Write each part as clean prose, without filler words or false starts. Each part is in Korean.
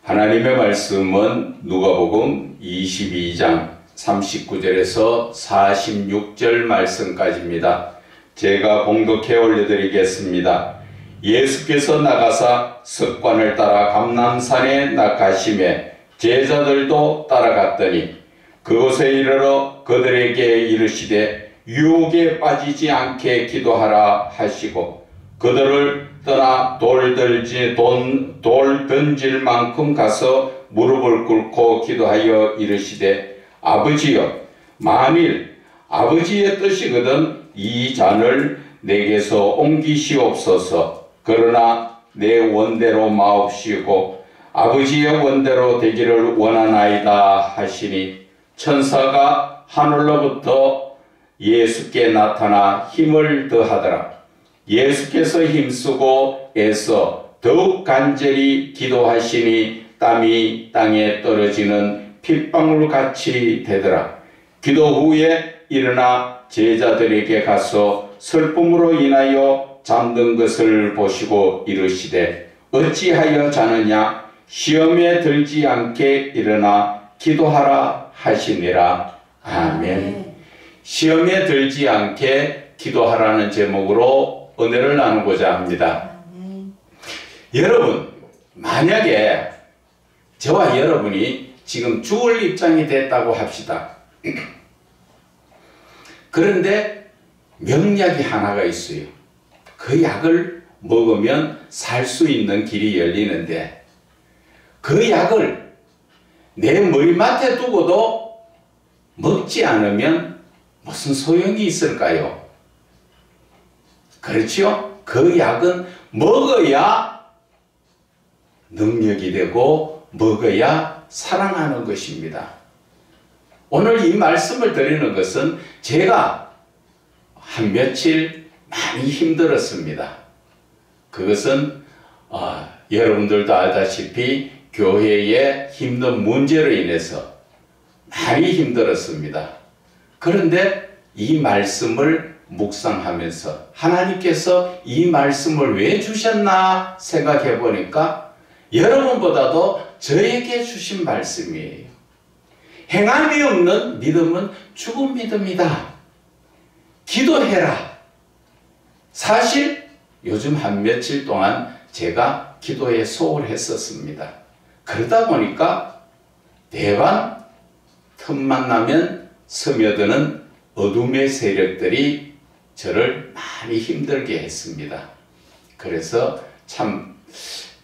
하나님의 말씀은 누가복음 22장 39절에서 46절 말씀까지입니다. 제가 봉독해 올려드리겠습니다. 예수께서 나가사 습관을 따라 감람산에 가시매 제자들도 따라갔더니 그곳에 이르러 그들에게 이르시되 유혹에 빠지지 않게 기도하라 하시고 그들을 떠나 돌 던질 만큼 가서 무릎을 꿇고 기도하여 이르시되 아버지여, 만일 아버지의 뜻이거든 이 잔을 내게서 옮기시옵소서. 그러나 내 원대로 마옵시고 아버지의 원대로 되기를 원하나이다 하시니 천사가 하늘로부터 예수께 나타나 힘을 더하더라. 예수께서 힘쓰고 애써 더욱 간절히 기도하시니 땀이 땅에 떨어지는 핏방울같이 되더라. 기도 후에 일어나 제자들에게 가서 슬픔으로 인하여 잠든 것을 보시고 이르시되 어찌하여 자느냐? 시험에 들지 않게 일어나 기도하라 하시니라. 아멘. 시험에 들지 않게 기도하라는 제목으로 은혜를 나누고자 합니다. 여러분, 만약에 저와 여러분이 지금 죽을 입장이 됐다고 합시다. 그런데 명약이 하나가 있어요. 그 약을 먹으면 살 수 있는 길이 열리는데 그 약을 내 머리맡에 두고도 먹지 않으면 무슨 소용이 있을까요? 그렇죠? 그 약은 먹어야 능력이 되고 먹어야 사랑하는 것입니다. 오늘 이 말씀을 드리는 것은 제가 한 며칠 많이 힘들었습니다. 그것은 여러분들도 알다시피 교회의 힘든 문제로 인해서 많이 힘들었습니다. 그런데 이 말씀을 묵상하면서 하나님께서 이 말씀을 왜 주셨나 생각해 보니까 여러분보다도 저에게 주신 말씀이에요. 행함이 없는 믿음은 죽은 믿음이다. 기도해라. 사실 요즘 한 며칠 동안 제가 기도에 소홀했었습니다. 그러다 보니까 대반 틈만 나면 스며드는 어둠의 세력들이 저를 많이 힘들게 했습니다. 그래서 참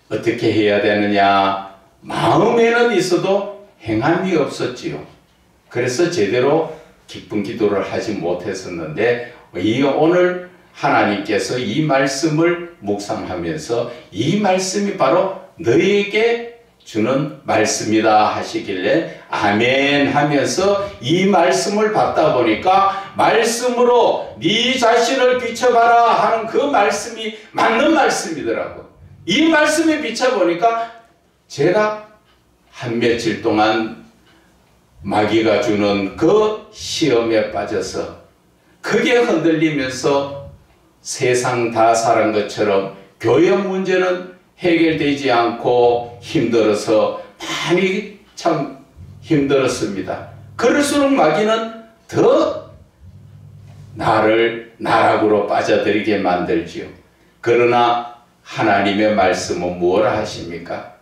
어떻게 해야 되느냐 마음에는 있어도 행함이 없었지요. 그래서 제대로 기쁜 기도를 하지 못했었는데 오늘 하나님께서 이 말씀을 묵상하면서 이 말씀이 바로 너희에게 주는 말씀이다 하시길래 아멘 하면서 이 말씀을 받다 보니까 말씀으로 네 자신을 비춰봐라 하는 그 말씀이 맞는 말씀이더라고요. 이 말씀에 비춰보니까 제가 한 며칠 동안 마귀가 주는 그 시험에 빠져서 크게 흔들리면서 세상 다 살은 것처럼 교회 문제는 해결되지 않고 힘들어서 많이 참 힘들었습니다. 그럴수록 마귀는 더 나를 나락으로 빠져들이게 만들지요. 그러나 하나님의 말씀은 무엇을 하십니까?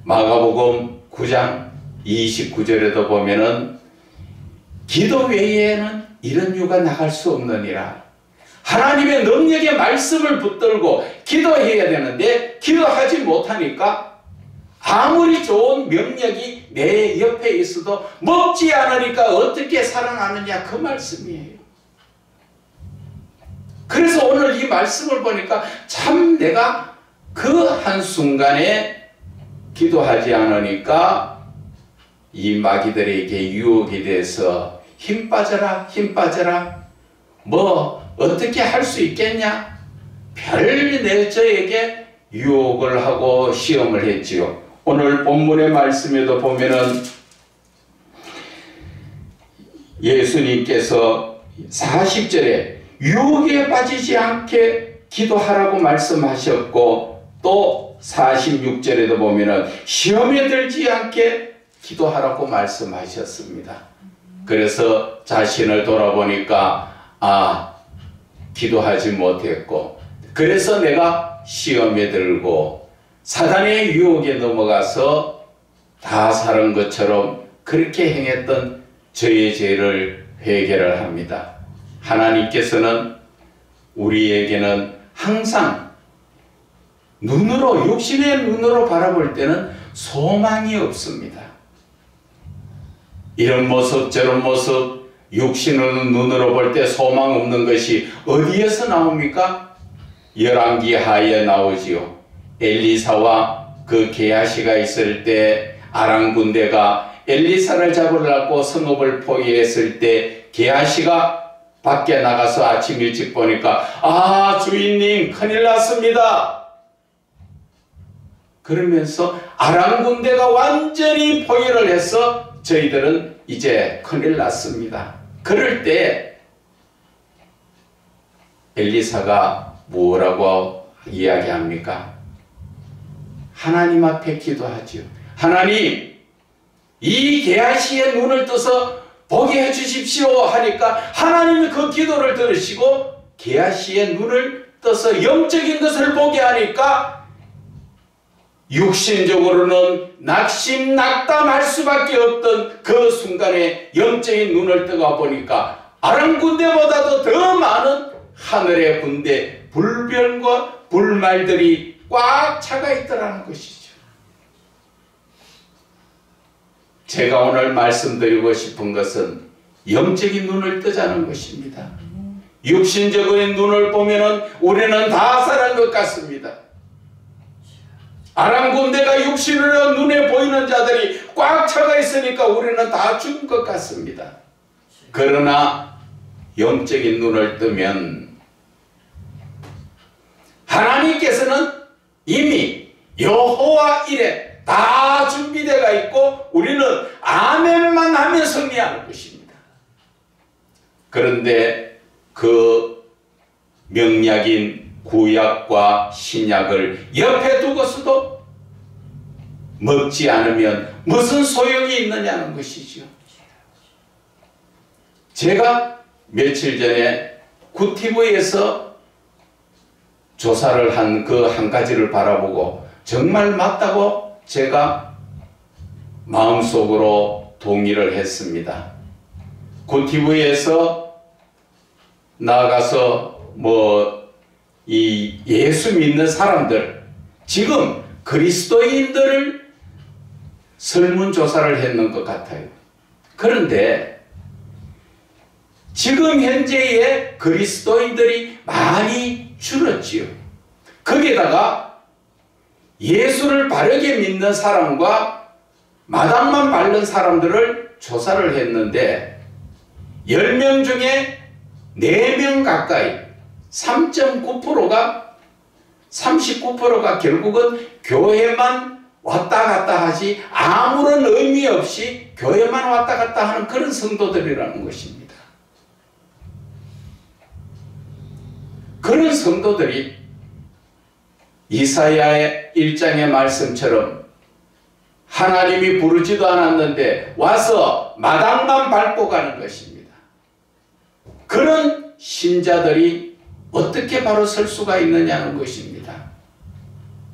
마가복음 9장 29절에도 보면은 기도 외에는 이런 유가 나갈 수 없느니라. 하나님의 능력의 말씀을 붙들고 기도해야 되는데 기도하지 못하니까 아무리 좋은 명령이 내 옆에 있어도 먹지 않으니까 어떻게 살아나느냐 그 말씀이에요. 그래서 오늘 이 말씀을 보니까 참 내가 그 한순간에 기도하지 않으니까 이 마귀들에게 유혹이 돼서 힘 빠져라 힘 빠져라 뭐 어떻게 할 수 있겠냐 별 저에게 유혹을 하고 시험을 했지요. 오늘 본문의 말씀에도 보면은 예수님께서 40절에 유혹에 빠지지 않게 기도하라고 말씀하셨고 또 46절에도 보면은 시험에 들지 않게 기도하라고 말씀하셨습니다. 그래서 자신을 돌아보니까 기도하지 못했고, 그래서 내가 시험에 들고 사단의 유혹에 넘어가서 다 사는 것처럼 그렇게 행했던 저의 죄를 회개를 합니다. 하나님께서는 우리에게는 항상 눈으로, 육신의 눈으로 바라볼 때는 소망이 없습니다. 이런 모습 저런 모습 육신의 눈으로 볼 때 소망 없는 것이 어디에서 나옵니까? 열왕기 하에 나오지요. 엘리사와 그 게하시가 있을 때 아람 군대가 엘리사를 잡으려고 성읍을 포위했을 때 게하시가 밖에 나가서 아침 일찍 보니까 주인님 큰일 났습니다. 그러면서 아람 군대가 완전히 포위를 해서 저희들은 이제 큰일 났습니다. 그럴 때 엘리사가 뭐라고 이야기합니까? 하나님 앞에 기도하지요. 하나님, 이 게하시의 눈을 떠서 보게 해주십시오 하니까 하나님이 그 기도를 들으시고 게하시의 눈을 떠서 영적인 것을 보게 하니까 육신적으로는 낙심낙담할 수밖에 없던 그 순간에 영적인 눈을 뜨고 보니까 아람 군대보다도 더 많은 하늘의 군대, 불변과 불말들이 꽉 차가 있더라는 것이죠. 제가 오늘 말씀드리고 싶은 것은 영적인 눈을 뜨자는 것입니다. 육신적인 눈을 보면은 우리는 다 살은 것 같습니다. 아람 군대가 육신으로 눈에 보이는 자들이 꽉 차가 있으니까 우리는 다 죽은 것 같습니다. 그러나 영적인 눈을 뜨면 하나님께서는 이미 여호와 이레 다 준비되어 있고 우리는 아멘만 하면 승리하는 것입니다. 그런데 그 명약인 구약과 신약을 옆에 두고서도 먹지 않으면 무슨 소용이 있느냐는 것이죠. 제가 며칠 전에 구티브에서 조사를 한 그 한 가지를 바라보고 정말 맞다고 제가 마음속으로 동의를 했습니다. 구티브에서 나아가서 이 예수 믿는 사람들, 지금 그리스도인들을 설문조사를 했는 것 같아요. 그런데 지금 현재의 그리스도인들이 많이 줄었지요. 거기에다가 예수를 바르게 믿는 사람과 마당만 바른 사람들을 조사를 했는데 10명 중에 4명 가까이 3.9%가 39%가 결국은 교회만 왔다 갔다 하지 아무런 의미 없이 교회만 왔다 갔다 하는 그런 성도들이라는 것입니다. 그런 성도들이 이사야의 1장의 말씀처럼 하나님이 부르지도 않았는데 와서 마당만 밟고 가는 것입니다. 그런 신자들이 어떻게 바로 설 수가 있느냐는 것입니다.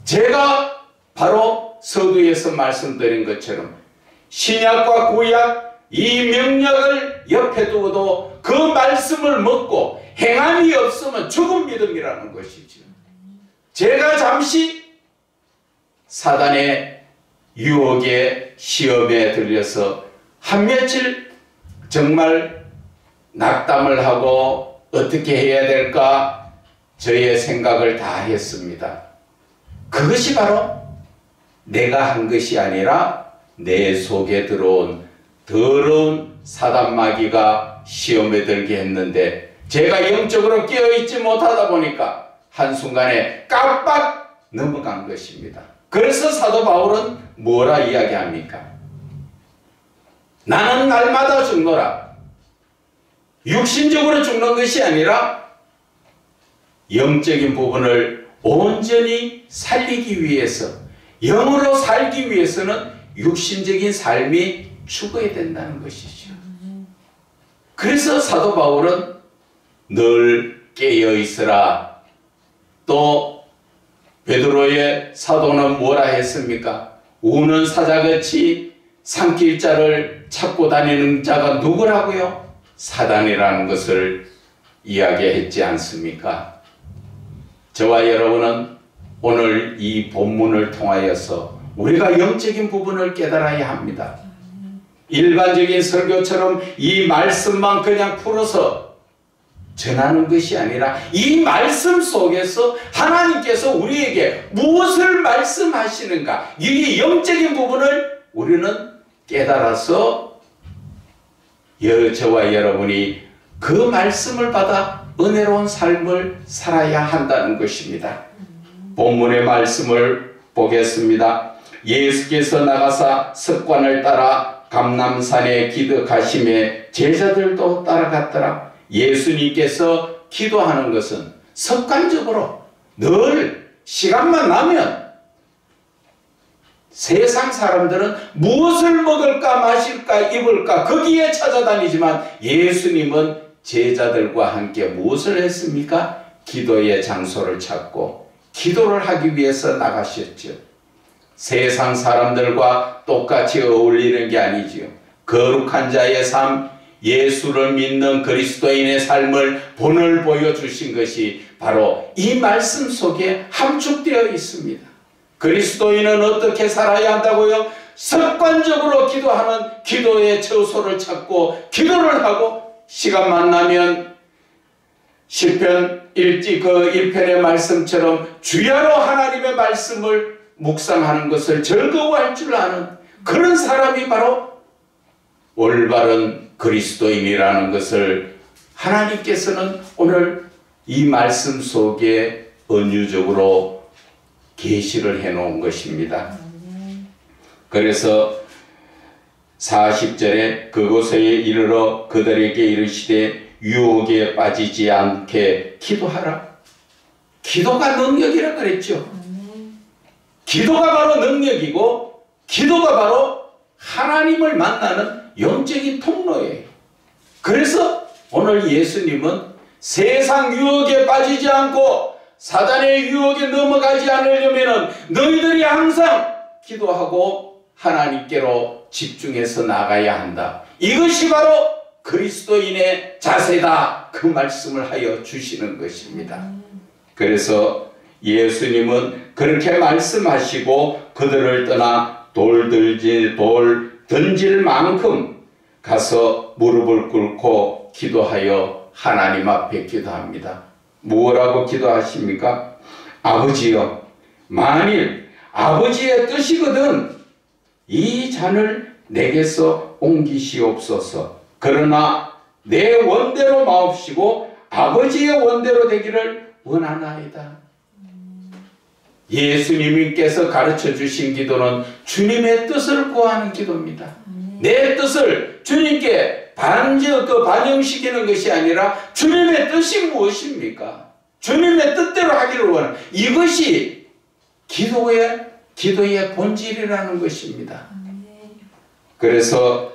제가 바로 서두에서 말씀드린 것처럼 신약과 구약 이 명령을 옆에 두고도 그 말씀을 먹고 행함이 없으면 죽은 믿음이라는 것이죠. 제가 잠시 사단의 유혹에 시험에 들려서 한 며칠 정말 낙담을 하고 어떻게 해야 될까 저의 생각을 다 했습니다. 그것이 바로 내가 한 것이 아니라 내 속에 들어온 더러운 사단 마귀가 시험에 들게 했는데 제가 영적으로 깨어있지 못하다 보니까 한순간에 깜빡 넘어간 것입니다. 그래서 사도 바울은 뭐라 이야기합니까? 나는 날마다 죽노라. 육신적으로 죽는 것이 아니라 영적인 부분을 온전히 살리기 위해서, 영으로 살기 위해서는 육신적인 삶이 죽어야 된다는 것이죠. 그래서 사도 바울은 늘 깨어 있으라. 또 베드로의 사도는 뭐라 했습니까? 우는 사자같이 산길자를 찾고 다니는 자가 누구라고요? 사단이라는 것을 이야기했지 않습니까? 저와 여러분은 오늘 이 본문을 통하여서 우리가 영적인 부분을 깨달아야 합니다. 일반적인 설교처럼 이 말씀만 그냥 풀어서 전하는 것이 아니라 이 말씀 속에서 하나님께서 우리에게 무엇을 말씀하시는가, 이 영적인 부분을 우리는 깨달아서 저와 여러분이 그 말씀을 받아 은혜로운 삶을 살아야 한다는 것입니다. 본문의 말씀을 보겠습니다. 예수께서 나가사 습관을 따라 감람산에 기도하심에 제자들도 따라갔더라. 예수님께서 기도하는 것은 습관적으로 늘 시간만 나면, 세상 사람들은 무엇을 먹을까 마실까 입을까 거기에 찾아다니지만 예수님은 제자들과 함께 무엇을 했습니까? 기도의 장소를 찾고 기도를 하기 위해서 나가셨죠. 세상 사람들과 똑같이 어울리는 게 아니지요. 거룩한 자의 삶, 예수를 믿는 그리스도인의 삶을 본을 보여주신 것이 바로 이 말씀 속에 함축되어 있습니다. 그리스도인은 어떻게 살아야 한다고요? 습관적으로 기도하는 기도의 처소를 찾고 기도를 하고 시간만 나면 시편 1편의 말씀처럼 주야로 하나님의 말씀을 묵상하는 것을 즐거워할 줄 아는 그런 사람이 바로 올바른 그리스도인이라는 것을 하나님께서는 오늘 이 말씀 속에 은유적으로 계시를 해놓은 것입니다. 그래서 40절에 그곳에 이르러 그들에게 이르시되 유혹에 빠지지 않게 기도하라. 기도가 능력이라 그랬죠. 기도가 바로 능력이고 기도가 바로 하나님을 만나는 영적인 통로예요. 그래서 오늘 예수님은 세상 유혹에 빠지지 않고 사단의 유혹에 넘어가지 않으려면 너희들이 항상 기도하고 하나님께로 집중해서 나가야 한다. 이것이 바로 그리스도인의 자세다. 그 말씀을 하여 주시는 것입니다. 그래서 예수님은 그렇게 말씀하시고 그들을 떠나 돌 던질 만큼 가서 무릎을 꿇고 기도하여 하나님 앞에 기도합니다. 뭐라고 기도하십니까? 아버지여, 만일 아버지의 뜻이거든 이 잔을 내게서 옮기시옵소서. 그러나 내 원대로 마옵시고 아버지의 원대로 되기를 원하나이다. 예수님께서 가르쳐 주신 기도는 주님의 뜻을 구하는 기도입니다. 내 뜻을 주님께 반영시키는 것이 아니라 주님의 뜻이 무엇입니까? 주님의 뜻대로 하기를 원하는, 이것이 기도의 본질이라는 것입니다. 그래서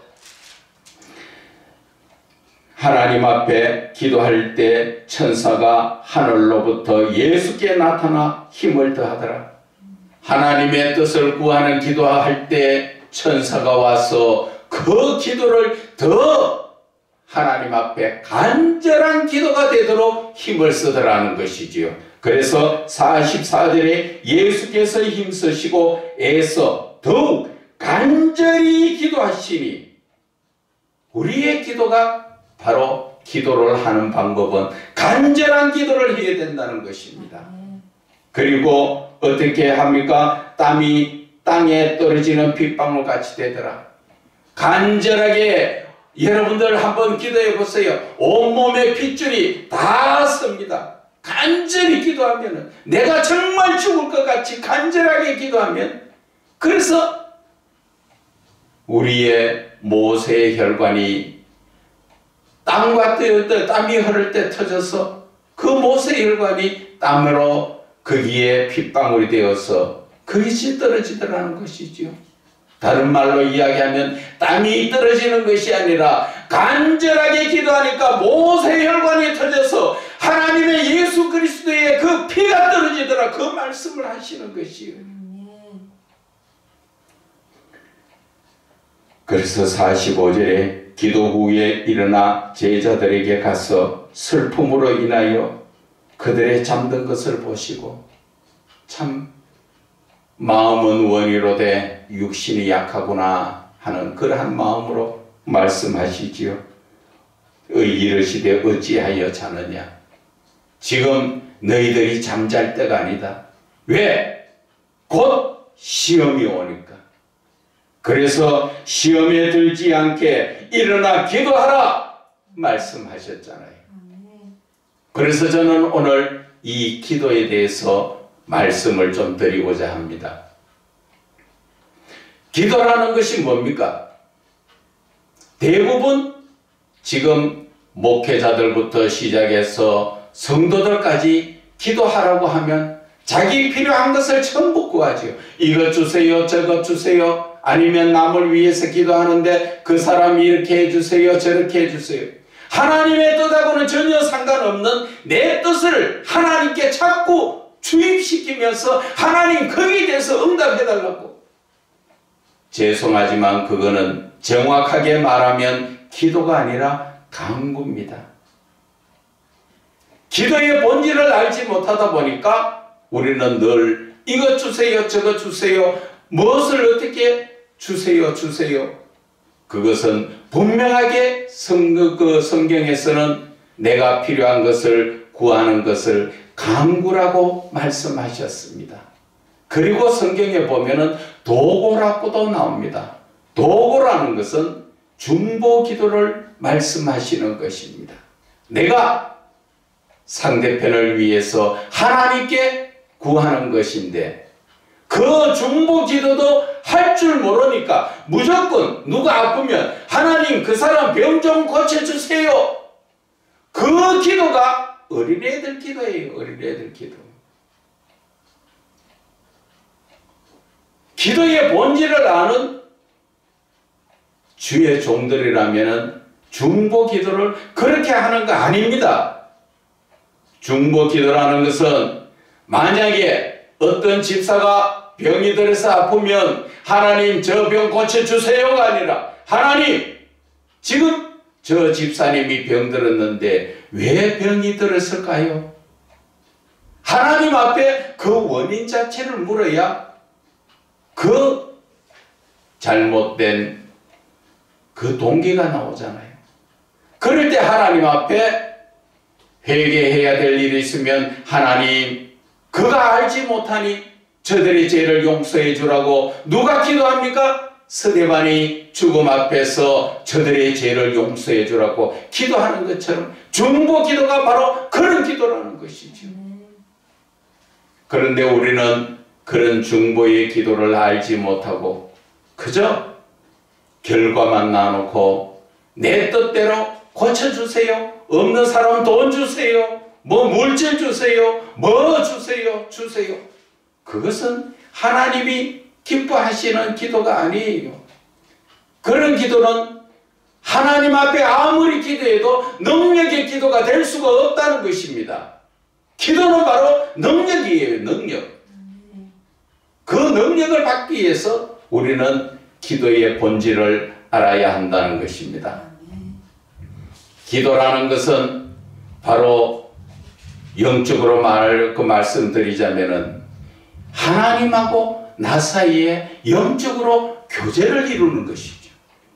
하나님 앞에 기도할 때 천사가 하늘로부터 예수께 나타나 힘을 더하더라. 하나님의 뜻을 구하는 기도할 때 천사가 와서 그 기도를 더 하나님 앞에 간절한 기도가 되도록 힘을 쓰더라는 것이지요. 그래서 44절에 예수께서 힘쓰시고 애써 더욱 간절히 기도하시니, 우리의 기도가 바로 기도를 하는 방법은 간절한 기도를 해야 된다는 것입니다. 그리고 어떻게 합니까? 땀이 땅에 떨어지는 빗방울 같이 되더라. 간절하게 여러분들 한번 기도해 보세요. 온몸에 핏줄이 다 섭니다. 간절히 기도하면, 내가 정말 죽을 것 같이 간절하게 기도하면, 그래서 우리의 모세의 혈관이 땀이 흐를 때 터져서 그 모세의 혈관이 땀으로 거기에 핏방울이 되어서 거기서 떨어지더라는 것이지요. 다른 말로 이야기하면 땀이 떨어지는 것이 아니라 간절하게 기도하니까 모세혈관이 터져서 하나님의 예수 그리스도의 그 피가 떨어지더라. 그 말씀을 하시는 것이에요. 그래서 45절에 기도 후에 일어나 제자들에게 가서 슬픔으로 인하여 그들의 잠든 것을 보시고 참 마음은 원이로되 육신이 약하구나 하는 그러한 마음으로 말씀하시지요. 이르시되 어찌하여 자느냐. 지금 너희들이 잠잘 때가 아니다. 왜? 곧 시험이 오니까. 그래서 시험에 들지 않게 일어나 기도하라 말씀하셨잖아요. 그래서 저는 오늘 이 기도에 대해서 말씀을 좀 드리고자 합니다. 기도라는 것이 뭡니까? 대부분 지금 목회자들부터 시작해서 성도들까지 기도하라고 하면 자기 필요한 것을 전부 구하지요. 이것 주세요, 저것 주세요. 아니면 남을 위해서 기도하는데 그 사람이 이렇게 해주세요, 저렇게 해주세요. 하나님의 뜻하고는 전혀 상관없는 내 뜻을 하나님께 자꾸 주입시키면서 하나님 거기에 대해서 응답해달라고. 죄송하지만 그거는 정확하게 말하면 기도가 아니라 간구입니다. 기도의 본질을 알지 못하다 보니까 우리는 늘 이것 주세요, 저것 주세요, 무엇을 어떻게 주세요. 그것은 분명하게 성경에서는 내가 필요한 것을 구하는 것을 간구라고 말씀하셨습니다. 그리고 성경에 보면은 도고라고도 나옵니다. 도고라는 것은 중보 기도를 말씀하시는 것입니다. 내가 상대편을 위해서 하나님께 구하는 것인데 그 중보 기도도 할 줄 모르니까 무조건 누가 아프면 하나님 그 사람 병 좀 고쳐주세요. 그 기도가 어린애들 기도예요. 어린애들 기도. 기도의 본질을 아는 주의 종들이라면 중보 기도를 그렇게 하는 거 아닙니다. 중보 기도라는 것은 만약에 어떤 집사가 병이 들어서 아프면 하나님 저 병 고쳐주세요가 아니라 하나님 지금 저 집사님이 병들었는데 왜 병이 들었을까요? 하나님 앞에 그 원인 자체를 물어야 그 잘못된 그 동기가 나오잖아요. 그럴 때 하나님 앞에 회개해야 될 일이 있으면 하나님 그가 알지 못하니 저들의 죄를 용서해 주라고 누가 기도합니까? 스데반이 죽음 앞에서 저들의 죄를 용서해 주라고 기도하는 것처럼 중보 기도가 바로 그런 기도라는 것이죠. 그런데 우리는 그런 중보의 기도를 알지 못하고 그저 결과만 나놓고 내 뜻대로 고쳐주세요. 없는 사람 돈 주세요. 뭐 물질 주세요. 뭐 주세요. 그것은 하나님이 기뻐하시는 기도가 아니에요. 그런 기도는 하나님 앞에 아무리 기도해도 능력의 기도가 될 수가 없다는 것입니다. 기도는 바로 능력이에요. 능력. 그 능력을 받기 위해서 우리는 기도의 본질을 알아야 한다는 것입니다. 기도라는 것은 바로 영적으로 말씀드리자면은 하나님하고 나 사이에 영적으로 교제를 이루는 것이죠.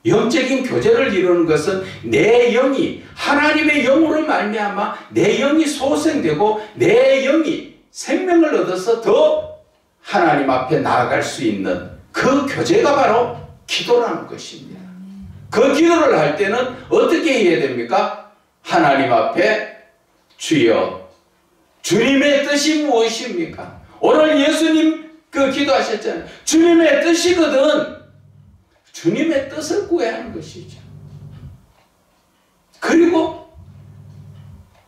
영적인 교제를 이루는 것은 내 영이 하나님의 영으로 말미암아 내 영이 소생되고 내 영이 생명을 얻어서 더 하나님 앞에 나아갈 수 있는 그 교제가 바로 기도라는 것입니다. 그 기도를 할 때는 어떻게 해야 됩니까? 하나님 앞에 주여 주님의 뜻이 무엇입니까? 오늘 예수님 그 기도하셨잖아요. 주님의 뜻이거든. 주님의 뜻을 구해야 하는 것이죠. 그리고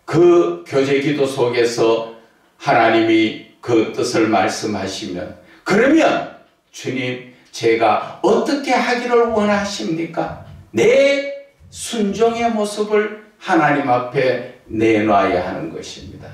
그 교제 기도 속에서 하나님이 그 뜻을 말씀하시면, 그러면 주님, 제가 어떻게 하기를 원하십니까? 내 순종의 모습을 하나님 앞에 내놔야 하는 것입니다.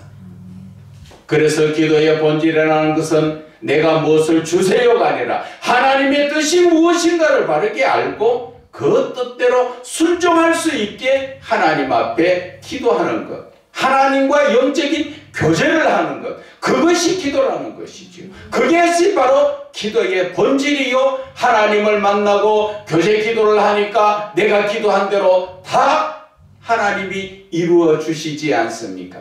그래서 기도의 본질이라는 것은 내가 무엇을 주세요가 아니라 하나님의 뜻이 무엇인가를 바르게 알고 그 뜻대로 순종할 수 있게 하나님 앞에 기도하는 것, 하나님과 영적인 교제를 하는 것, 그것이 기도라는 것이죠. 그것이 바로 기도의 본질이요, 하나님을 만나고 교제 기도를 하니까 내가 기도한 대로 다 하나님이 이루어 주시지 않습니까?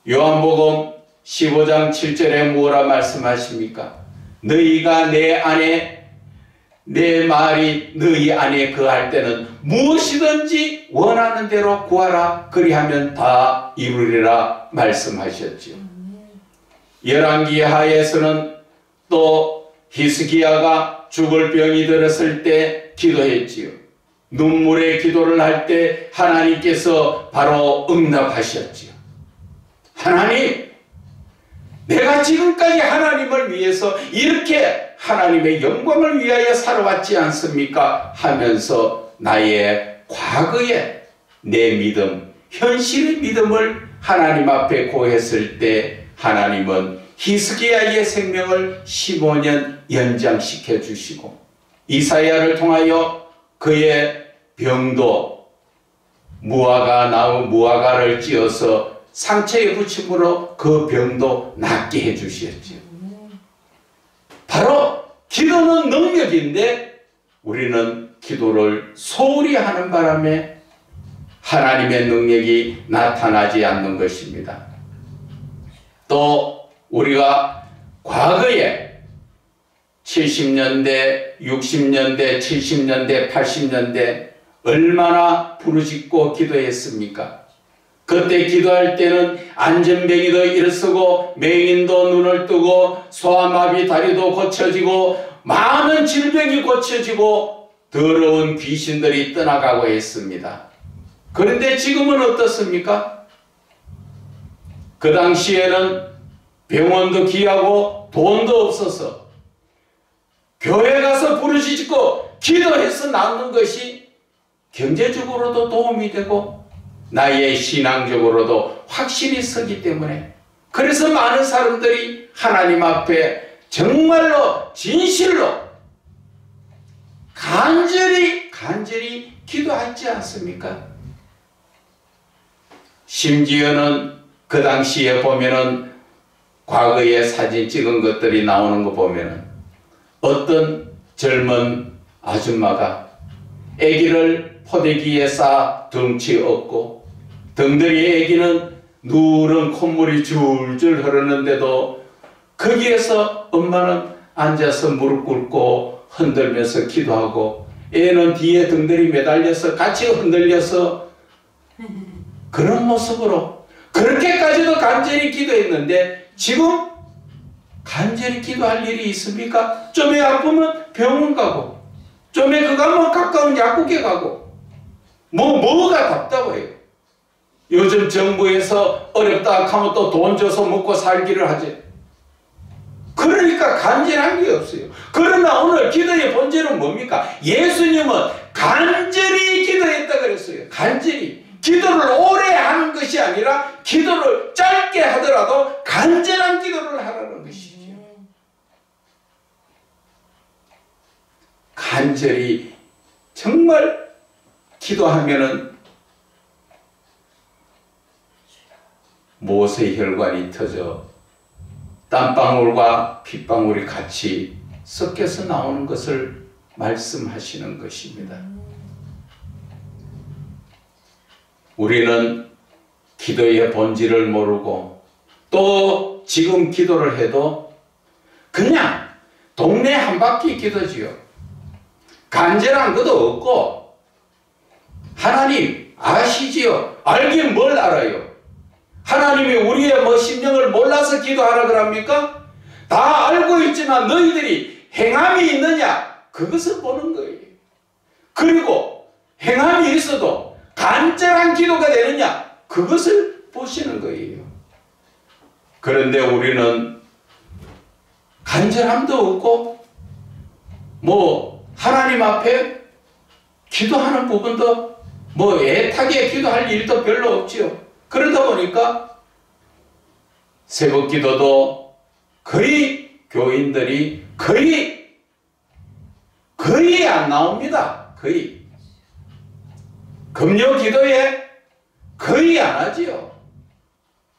요한복음 15장 7절에 뭐라 말씀하십니까? 너희가 내 안에, 내 말이 너희 안에 거할 때는 무엇이든지 원하는 대로 구하라, 그리하면 다 이루리라 말씀하셨지요. 열왕기 하에서는 또 히스기야가 죽을 병이 들었을 때 기도했지요. 눈물의 기도를 할 때 하나님께서 바로 응답하셨지요. 하나님, 내가 지금까지 하나님을 위해서 이렇게 하나님의 영광을 위하여 살아왔지 않습니까? 하면서 나의 과거의 내 믿음, 현실의 믿음을 하나님 앞에 고했을 때 하나님은 히스기야의 생명을 15년 연장시켜 주시고, 이사야를 통하여 그의 병도 무화과를 찧어서 상처에 붙임으로 그 병도 낫게 해주셨죠. 바로 기도는 능력인데 우리는 기도를 소홀히 하는 바람에 하나님의 능력이 나타나지 않는 것입니다. 또 우리가 과거에 70년대, 60년대, 70년대, 80년대 얼마나 부르짖고 기도했습니까? 그때 기도할 때는 안전뱅이도 일쓰고 맹인도 눈을 뜨고 소아마비 다리도 고쳐지고 많은 질병이 고쳐지고 더러운 귀신들이 떠나가고 했습니다. 그런데 지금은 어떻습니까? 그 당시에는 병원도 귀하고 돈도 없어서 교회 가서 부르짖고 기도해서 낫는 것이 경제적으로도 도움이 되고 나의 신앙적으로도 확실히 서기 때문에, 그래서 많은 사람들이 하나님 앞에 정말로 진실로 간절히 기도하지 않습니까? 심지어는 그 당시에 보면은 과거에 사진 찍은 것들이 나오는 거 보면은 어떤 젊은 아줌마가 아기를 포대기에 싸 덩치 업고 덩더리 아기는 누런 콧물이 줄줄 흐르는데도 거기에서 엄마는 앉아서 무릎 꿇고 흔들면서 기도하고 애는 뒤에 덩더리 매달려서 같이 흔들려서 그런 모습으로 그렇게까지도 간절히 기도했는데 지금 간절히 기도할 일이 있습니까? 좀 애 아프면 병원 가고 좀 애 그거 하면 가까운 약국에 가고 뭐가 답답해요. 요즘 정부에서 어렵다 하면 또 돈 줘서 먹고 살기를 하지. 그러니까 간절한 게 없어요. 그러나 오늘 기도의 본질은 뭡니까? 예수님은 간절히 기도했다 그랬어요. 간절히. 기도를 오래 하는 것이 아니라 기도를 짧게 하더라도 간절한 기도를 하라는 것이죠. 간절히 정말 기도하면은 못의 혈관이 터져 땀방울과 핏방울이 같이 섞여서 나오는 것을 말씀하시는 것입니다. 우리는 기도의 본질을 모르고 또 지금 기도를 해도 그냥 동네 한 바퀴 기도지요. 간절한 것도 없고 하나님 아시지요? 알긴 뭘 알아요? 하나님이 우리의 심령을 몰라서 기도하라 그럽니까? 다 알고 있지만 너희들이 행함이 있느냐? 그것을 보는 거예요. 그리고 행함이 있어도 간절한 기도가 되느냐? 그것을 보시는 거예요. 그런데 우리는 간절함도 없고 뭐 하나님 앞에 기도하는 부분도 뭐 애타게 기도할 일도 별로 없지요. 그러다 보니까 새벽 기도도 거의 교인들이 거의 안 나옵니다. 거의. 금요 기도에 거의 안 하지요.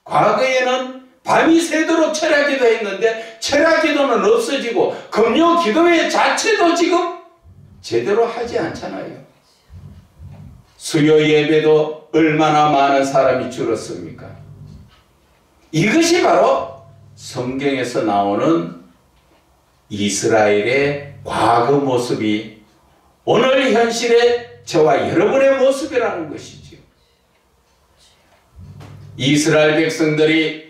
과거에는 밤이 새도록 철야 기도했는데 철야 기도는 없어지고 금요 기도회 자체도 지금 제대로 하지 않잖아요. 수요 예배도 얼마나 많은 사람이 줄었습니까? 이것이 바로 성경에서 나오는 이스라엘의 과거 모습이 오늘 현실의 저와 여러분의 모습이라는 것이지요. 이스라엘 백성들이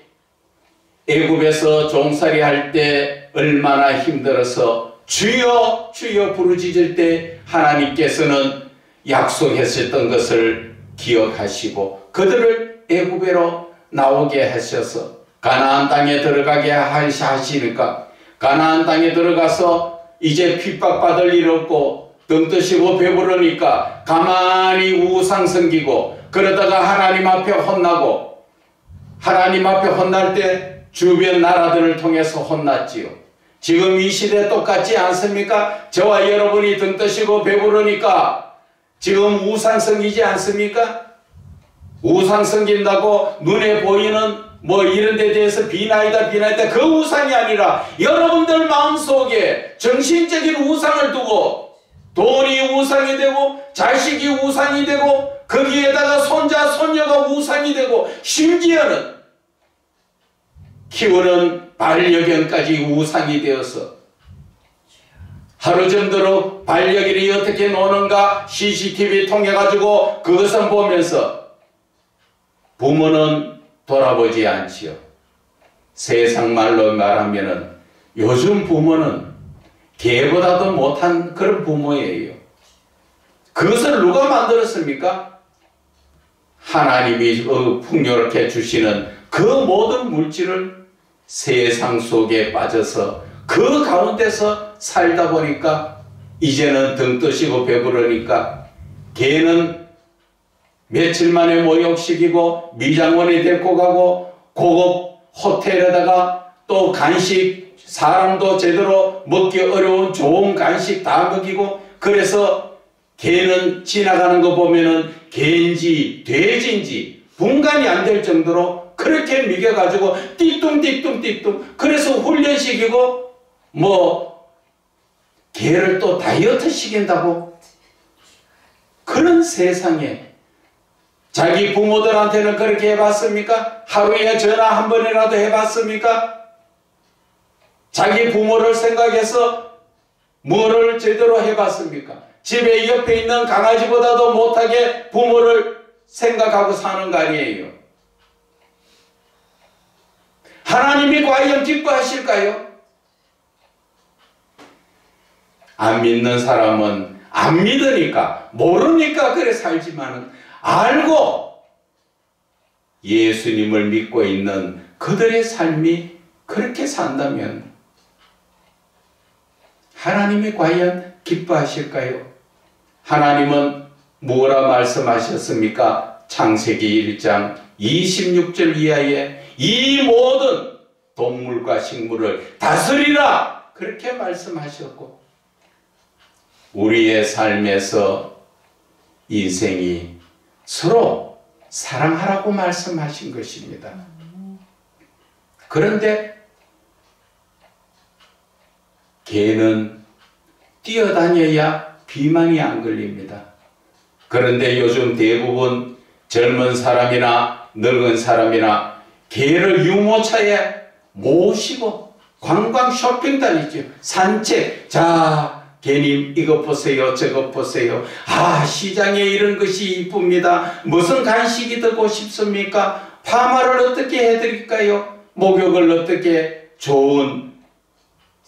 애굽에서 종살이 할 때 얼마나 힘들어서 주여 주여 부르짖을 때 하나님께서는 약속했었던 것을 기억하시고 그들을 애굽에로 나오게 하셔서 가나안 땅에 들어가게 하시니까 가나안 땅에 들어가서 이제 핍박받을 일 없고 등 뜨시고 배부르니까 가만히 우상 섬기고 그러다가 하나님 앞에 혼나고 하나님 앞에 혼날 때 주변 나라들을 통해서 혼났지요. 지금 이 시대 똑같지 않습니까? 저와 여러분이 등 뜨시고 배부르니까 지금 우상 섬기지 않습니까? 우상 섬긴다고 눈에 보이는 뭐 이런 데 대해서 비나이다 그 우상이 아니라 여러분들 마음속에 정신적인 우상을 두고 돈이 우상이 되고 자식이 우상이 되고 거기에다가 손자 손녀가 우상이 되고 심지어는 키우는 반려견까지 우상이 되어서 하루 정도로 반려견이 어떻게 노는가 CCTV 통해 가지고 그것을 보면서 부모는 돌아보지 않지요. 세상 말로 말하면은 요즘 부모는 개보다도 못한 그런 부모예요. 그것을 누가 만들었습니까? 하나님이 풍요롭게 주시는 그 모든 물질을 세상 속에 빠져서 그 가운데서 살다 보니까 이제는 등 뜨시고 배부르니까 개는 며칠 만에 목욕시키고 미장원에 데리고 가고 고급 호텔에다가 또 간식 사람도 제대로 먹기 어려운 좋은 간식 다 먹이고 그래서 개는 지나가는 거 보면은 개인지 돼지인지 분간이 안 될 정도로 그렇게 먹여가지고 띠뚱 그래서 훈련시키고 뭐 개를 또 다이어트 시킨다고 그런 세상에 자기 부모들한테는 그렇게 해봤습니까? 하루에 전화 한 번이라도 해봤습니까? 자기 부모를 생각해서 뭐를 제대로 해봤습니까? 집에 옆에 있는 강아지보다도 못하게 부모를 생각하고 사는 거 아니에요. 하나님이 과연 기뻐하실까요? 안 믿는 사람은 안 믿으니까 모르니까 그래 살지만은 알고 예수님을 믿고 있는 그들의 삶이 그렇게 산다면 하나님이 과연 기뻐하실까요? 하나님은 뭐라 말씀하셨습니까? 창세기 1장 26절 이하에 이 모든 동물과 식물을 다스리라 그렇게 말씀하셨고 우리의 삶에서 인생이 서로 사랑하라고 말씀하신 것입니다. 그런데 개는 뛰어다녀야 비만이 안 걸립니다. 그런데 요즘 대부분 젊은 사람이나 늙은 사람이나 개를 유모차에 모시고 관광 쇼핑 다니죠. 산책. 자, 개님 이것 보세요 저것 보세요. 아 시장에 이런 것이 이쁩니다. 무슨 간식이 드고 싶습니까? 파마를 어떻게 해드릴까요? 목욕을 어떻게 좋은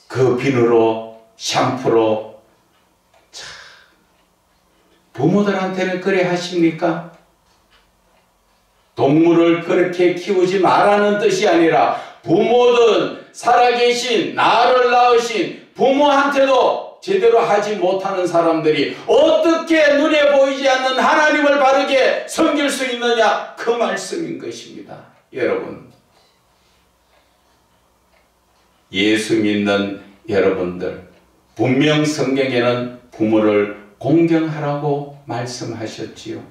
그 비누로 샴푸로. 참, 부모들한테는 그래 하십니까? 동물을 그렇게 키우지 말라는 뜻이 아니라 부모든 살아계신 나를 낳으신 부모한테도 제대로 하지 못하는 사람들이 어떻게 눈에 보이지 않는 하나님을 바르게 섬길 수 있느냐? 그 말씀인 것입니다. 여러분, 예수 믿는 여러분들, 분명 성경에는 부모를 공경하라고 말씀하셨지요.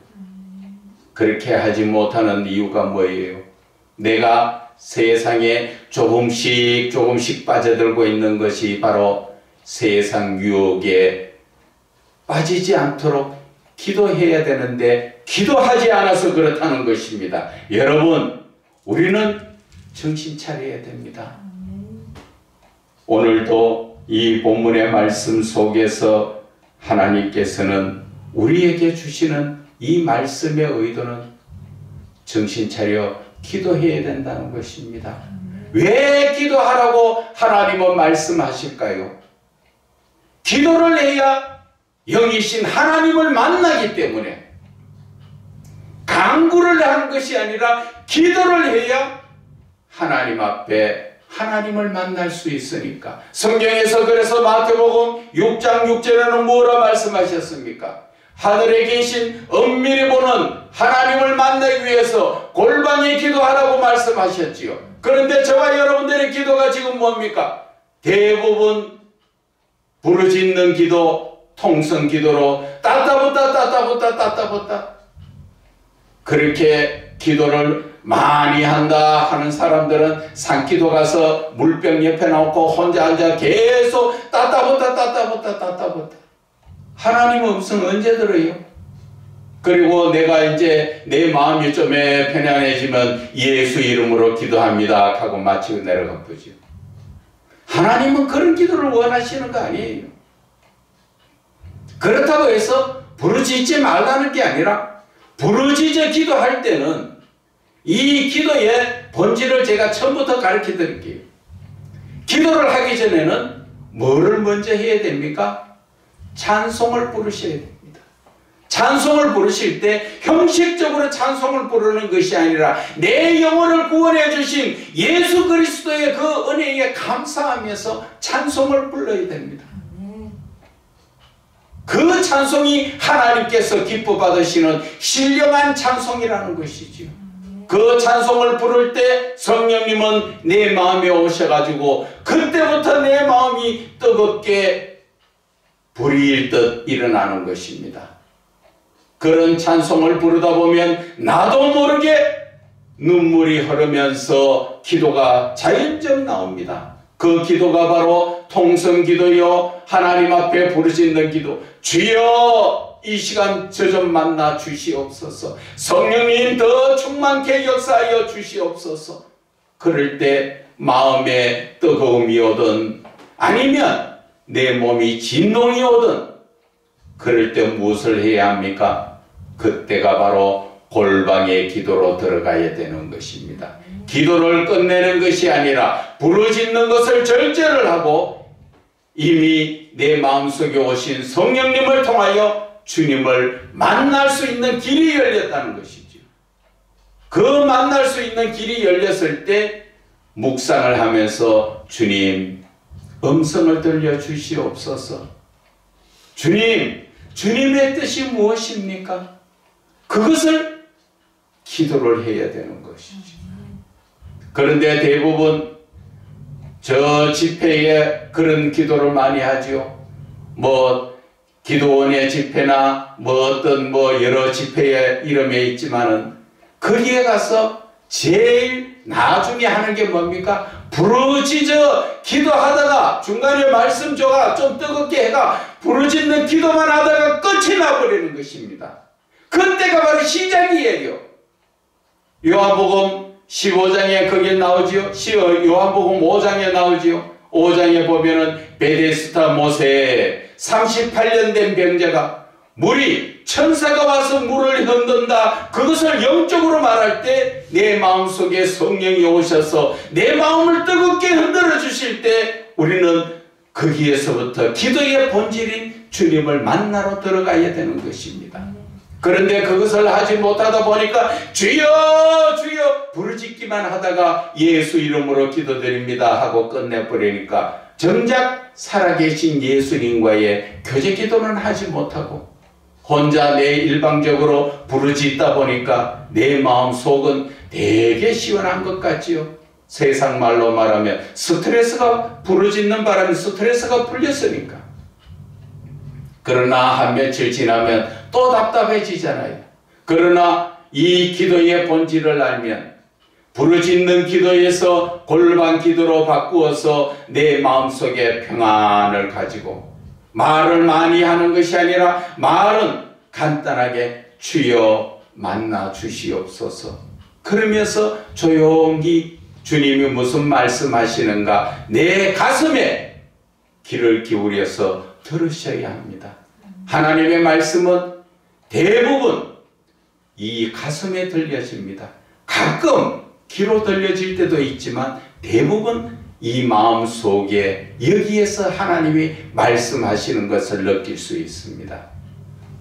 그렇게 하지 못하는 이유가 뭐예요? 내가 세상에 조금씩 빠져들고 있는 것이 바로 세상 유혹에 빠지지 않도록 기도해야 되는데 기도하지 않아서 그렇다는 것입니다. 여러분, 우리는 정신 차려야 됩니다. 오늘도 이 본문의 말씀 속에서 하나님께서는 우리에게 주시는 이 말씀의 의도는 정신 차려 기도해야 된다는 것입니다. 왜 기도하라고 하나님은 말씀하실까요? 기도를 해야 영이신 하나님을 만나기 때문에, 간구를 하는 것이 아니라 기도를 해야 하나님 앞에 하나님을 만날 수 있으니까. 성경에서 그래서 마태복음 6장 6절에는 뭐라 말씀하셨습니까? 하늘에 계신 엄밀히 보는 하나님을 만나기 위해서 골방에 기도하라고 말씀하셨지요. 그런데 저와 여러분들의 기도가 지금 뭡니까? 대부분 부르짖는 기도, 통성 기도로 따따붙다 그렇게 기도를 많이 한다 하는 사람들은 산기도 가서 물병 옆에 놓고 혼자 앉아 계속 따따붙다 하나님 음성 언제 들어요? 그리고 내가 이제 내 마음이 좀 편안해지면 예수 이름으로 기도합니다 하고 마치고 내려가 보죠. 하나님은 그런 기도를 원하시는 거 아니에요. 그렇다고 해서 부르짖지 말라는 게 아니라 부르짖어 기도할 때는 이 기도의 본질을 제가 처음부터 가르쳐 드릴게요. 기도를 하기 전에는 뭐를 먼저 해야 됩니까? 찬송을 부르셔야 됩니다. 찬송을 부르실 때 형식적으로 찬송을 부르는 것이 아니라 내 영혼을 구원해 주신 예수 그리스도의 그 은혜에 감사하면서 찬송을 불러야 됩니다. 그 찬송이 하나님께서 기뻐 받으시는 신령한 찬송이라는 것이지요. 그 찬송을 부를 때 성령님은 내 마음에 오셔가지고 그때부터 내 마음이 뜨겁게 불이 일듯 일어나는 것입니다. 그런 찬송을 부르다 보면 나도 모르게 눈물이 흐르면서 기도가 자연적 나옵니다. 그 기도가 바로 통성기도요, 하나님 앞에 부르짖는 기도. 주여 이 시간 저 좀 만나 주시옵소서. 성령님 더 충만케 역사하여 주시옵소서. 그럴 때 마음에 뜨거움이 오든 아니면 내 몸이 진동이 오든 그럴 때 무엇을 해야 합니까? 그때가 바로 골방의 기도로 들어가야 되는 것입니다. 기도를 끝내는 것이 아니라 부르짖는 것을 절제를 하고 이미 내 마음속에 오신 성령님을 통하여 주님을 만날 수 있는 길이 열렸다는 것이죠. 그 만날 수 있는 길이 열렸을 때 묵상을 하면서 주님 음성을 들려주시옵소서. 주님, 주님의 뜻이 무엇입니까? 그것을 기도를 해야 되는 것이죠. 그런데 대부분 저 집회에 그런 기도를 많이 하죠. 기도원의 집회나 어떤 여러 집회의 이름에 있지만은 거기에 가서 제일 나중에 하는 게 뭡니까? 부르짖어 기도하다가 중간에 말씀 줘가 좀 뜨겁게 해가 부르짖는 기도만 하다가 끝이 나버리는 것입니다. 그때가 바로 시작이에요. 요한복음 15장에 거기에 나오지요. 요한복음 5장에 나오지요. 5장에 보면은 베데스다 못에 38년 된 병자가 물이 천사가 와서 물을 흔든다. 그것을 영적으로 말할 때 내 마음속에 성령이 오셔서 내 마음을 뜨겁게 흔들어 주실 때 우리는 거기에서부터 기도의 본질인 주님을 만나러 들어가야 되는 것입니다. 그런데 그것을 하지 못하다 보니까 주여 주여 부르짖기만 하다가 예수 이름으로 기도드립니다 하고 끝내버리니까 정작 살아계신 예수님과의 교제 기도는 하지 못하고 혼자 내 일방적으로 부르짖다 보니까 내 마음속은 되게 시원한 것 같지요. 세상 말로 말하면 스트레스가, 부르짖는 바람에 스트레스가 풀렸으니까. 그러나 한 며칠 지나면 또 답답해지잖아요. 그러나 이 기도의 본질을 알면 부르짖는 기도에서 골반 기도로 바꾸어서 내 마음속에 평안을 가지고 말을 많이 하는 것이 아니라 말은 간단하게 주여 만나 주시옵소서. 그러면서 조용히 주님이 무슨 말씀하시는가 내 가슴에 귀를 기울여서 들으셔야 합니다. 하나님의 말씀은 대부분 이 가슴에 들려집니다. 가끔 귀로 들려질 때도 있지만 대부분 이 마음 속에 여기에서 하나님이 말씀하시는 것을 느낄 수 있습니다.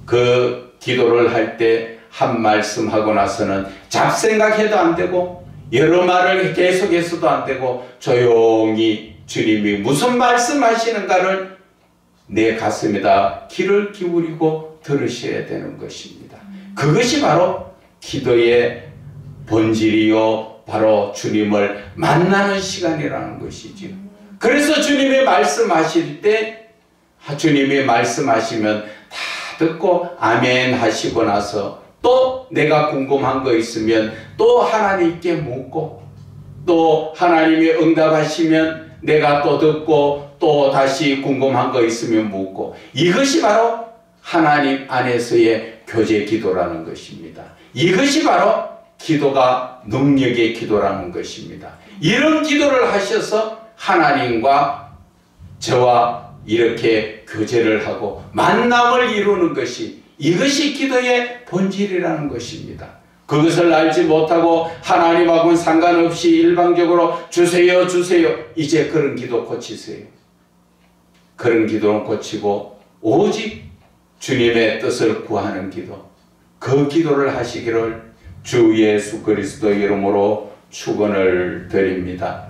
그 기도를 할 때 한 말씀 하고 나서는 잡생각해도 안 되고 여러 말을 계속해서도 안 되고 조용히 주님이 무슨 말씀하시는가를 내 가슴에다 귀를 기울이고 들으셔야 되는 것입니다. 그것이 바로 기도의 본질이요 바로 주님을 만나는 시간이라는 것이지요. 그래서 주님이 말씀하실 때 주님이 말씀하시면 다 듣고 아멘 하시고 나서 또 내가 궁금한 거 있으면 또 하나님께 묻고 또 하나님이 응답하시면 내가 또 듣고 또 다시 궁금한 거 있으면 묻고 이것이 바로 하나님 안에서의 교제 기도라는 것입니다. 이것이 바로 기도가 능력의 기도라는 것입니다. 이런 기도를 하셔서 하나님과 저와 이렇게 교제를 하고 만남을 이루는 것이 이것이 기도의 본질이라는 것입니다. 그것을 알지 못하고 하나님하고는 상관없이 일방적으로 주세요 주세요 이제 그런 기도 고치세요. 그런 기도는 고치고 오직 주님의 뜻을 구하는 기도 그 기도를 하시기를 주 예수 그리스도 이름으로 축원을 드립니다.